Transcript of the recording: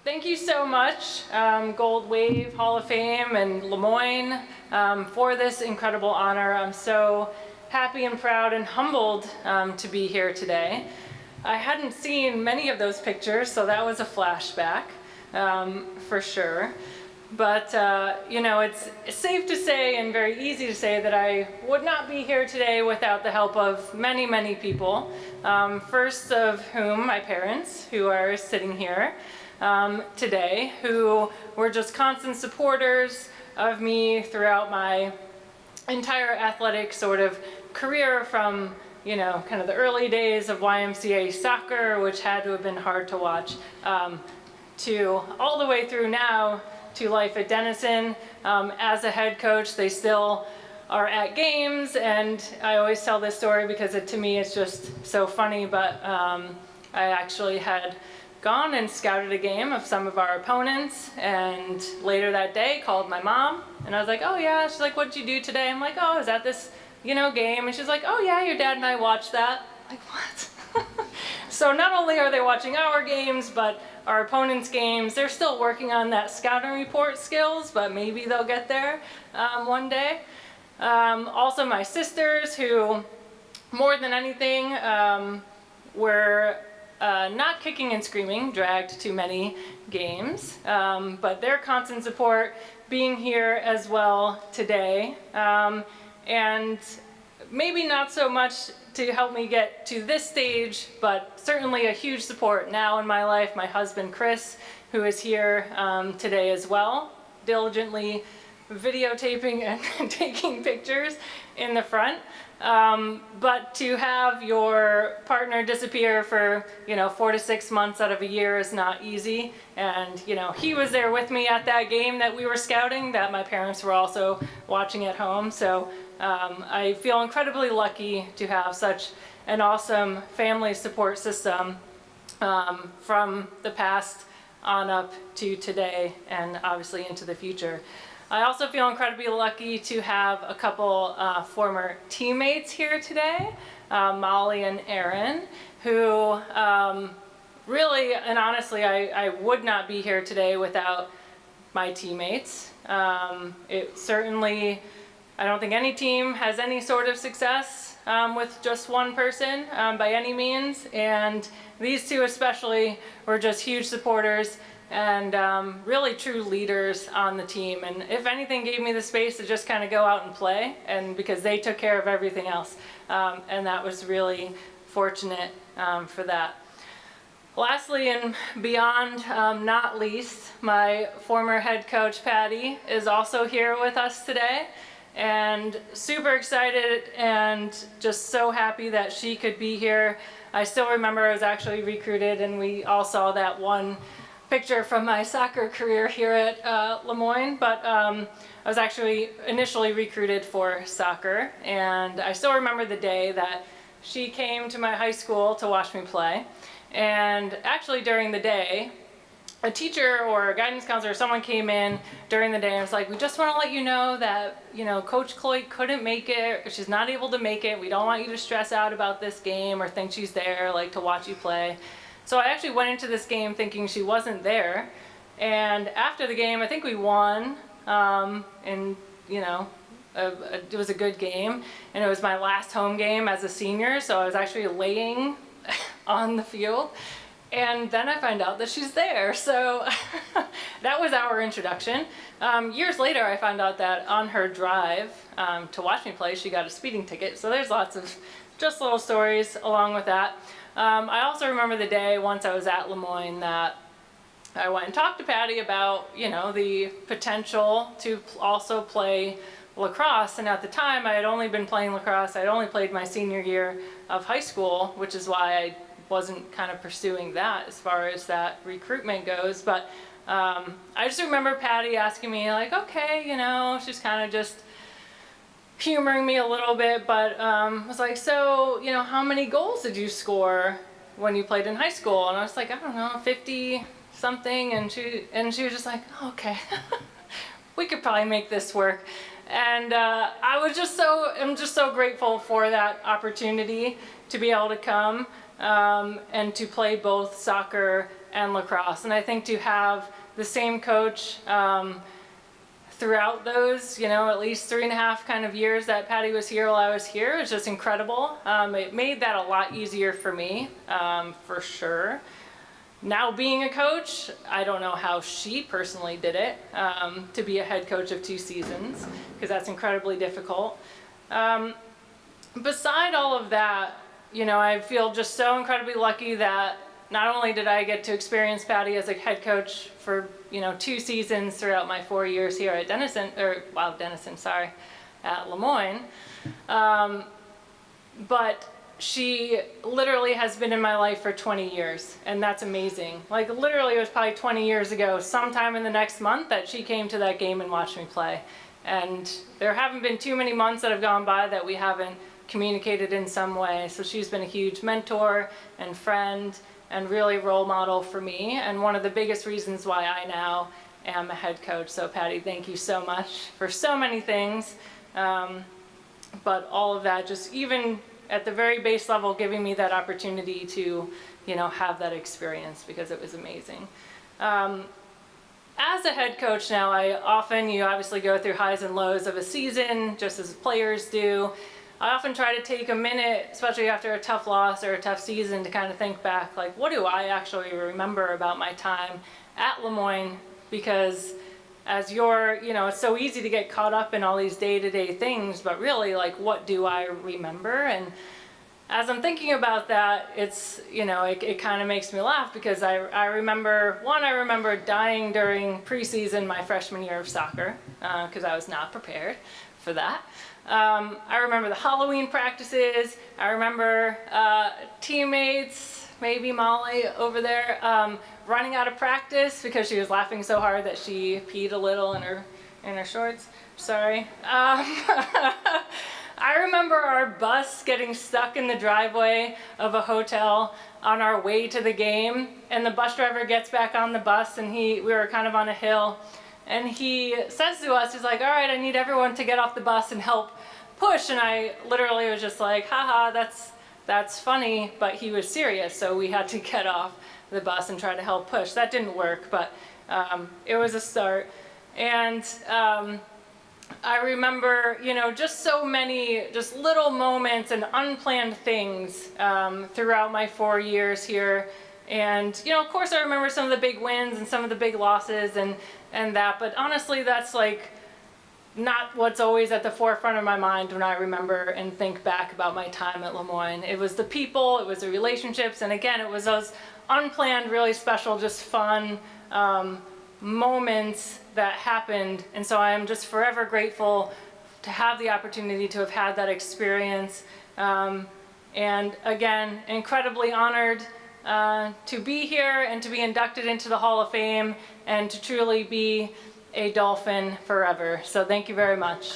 Thank you so much, Gold Wave Hall of Fame and Moyne, for this incredible honor. I'm so happy and proud and humbled to be here today. I hadn't seen many of those pictures, so that was a flashback for sure. But you know, it's safe to say and very easy to say that I would not be here today without the help of many, many people. First of whom my parents, who are sitting here today, who were just constant supporters of me throughout my entire athletic sort of career, from, you know, kind of the early days of YMCA soccer, which had to have been hard to watch, to all the way through now to life at Denison. As a head coach, they still are at games, and I always tell this story because to me it's just so funny, but I actually had gone and scouted a game of some of our opponents, and later that day called my mom, and I was like, oh yeah, she's like, what'd you do today? I'm like, oh, is that this, you know, game? And she's like, oh yeah, your dad and I watched that. I'm like, what? So not only are they watching our games, but our opponents' games. They're still working on that scouting report skills, but maybe they'll get there one day. Also my sisters, who more than anything were not kicking and screaming, dragged to many games, but their constant support being here as well today. And maybe not so much to help me get to this stage, but certainly a huge support now in my life, my husband Chris, who is here today as well, diligently videotaping and taking pictures in the front. But to have your partner disappear for, you know, 4 to 6 months out of a year is not easy. And, you know, he was there with me at that game that we were scouting, that my parents were also watching at home. So I feel incredibly lucky to have such an awesome family support system from the past on up to today, and obviously into the future. I also feel incredibly lucky to have a couple former teammates here today, Molly and Aaron, who really and honestly I would not be here today without my teammates. It certainly, I don't think any team has any sort of success with just one person by any means, and these two especially were just huge supporters and really true leaders on the team, and if anything gave me the space to just kind of go out and play, and because they took care of everything else, and that was really fortunate for that. Lastly and beyond not least, my former head coach Patty is also here with us today, and super excited and just so happy that she could be here. I still remember I was actually recruited, and we all saw that one picture from my soccer career here at Moyne, but I was actually initially recruited for soccer, and I still remember the day that she came to my high school to watch me play. And actually during the day, a teacher or a guidance counselor or someone came in during the day and was like, we just want to let you know that, you know, Coach Chloe couldn't make it, she's not able to make it, we don't want you to stress out about this game or think she's there like to watch you play. So I actually went into this game thinking she wasn't there, and after the game I think we won, and you know, it was a good game, and it was my last home game as a senior, so I was actually laying on the field, and then I find out that she's there. So that was our introduction. Years later I found out that on her drive to watch me play she got a speeding ticket, so there's lots of just little stories along with that. I also remember the day once I was at Moyne that I went and talked to Patty about, you know, the potential to also play lacrosse, and at the time I had only been playing lacrosse, I'd only played my senior year of high school, which is why I wasn't kind of pursuing that as far as that recruitment goes. But I just remember Patty asking me like, okay, you know, she's kind of just humoring me a little bit, but was like, so, you know, how many goals did you score when you played in high school? And I was like, I don't know, 50 something, and she was just like, oh, okay, we could probably make this work. And I'm just so grateful for that opportunity to be able to come and to play both soccer and lacrosse. And I think to have the same coach throughout those, at least 3.5 kind of years that Patty was here while I was here is just incredible. It made that a lot easier for me, for sure. Now being a coach, I don't know how she personally did it, to be a head coach of 2 seasons, because that's incredibly difficult. Beside all of that, I feel just so incredibly lucky that not only did I get to experience Patty as a head coach for 2 seasons throughout my 4 years here at at Moyne, but she literally has been in my life for 20 years, and that's amazing. Like literally it was probably 20 years ago, sometime in the next month, that she came to that game and watched me play. And there haven't been too many months that have gone by that we haven't communicated in some way. So she's been a huge mentor and friend and really role model for me, and one of the biggest reasons why I now am a head coach. So Patty, thank you so much for so many things, but all of that, just even at the very base level, giving me that opportunity to have that experience, because it was amazing. As a head coach now, you obviously go through highs and lows of a season, just as players do. I often try to take a minute, especially after a tough loss or a tough season, to kind of think back, like, what do I actually remember about my time at Le Moyne? Because as it's so easy to get caught up in all these day-to-day things, but really, like, what do I remember? And as I'm thinking about that, it's, it kind of makes me laugh, because I remember dying during preseason my freshman year of soccer, because I was not prepared for that. I remember the Halloween practices. I remember teammates, maybe Molly over there, running out of practice because she was laughing so hard that she peed a little in her shorts. Sorry. I remember our bus getting stuck in the driveway of a hotel on our way to the game, and the bus driver gets back on the bus, and we were kind of on a hill, and he says to us, he's like, all right, I need everyone to get off the bus and help push. And I literally was just like, haha, that's funny, but he was serious, so we had to get off the bus and try to help push. That didn't work, but it was a start. And I remember, just so many just little moments and unplanned things throughout my 4 years here. And, of course I remember some of the big wins and some of the big losses and that, but honestly that's like not what's always at the forefront of my mind when I remember and think back about my time at Le Moyne. It was the people, it was the relationships, and again, it was those unplanned, really special, just fun moments that happened. And so I am just forever grateful to have the opportunity to have had that experience. And again, incredibly honored to be here and to be inducted into the Hall of Fame and to truly be a Dolphin forever. So thank you very much.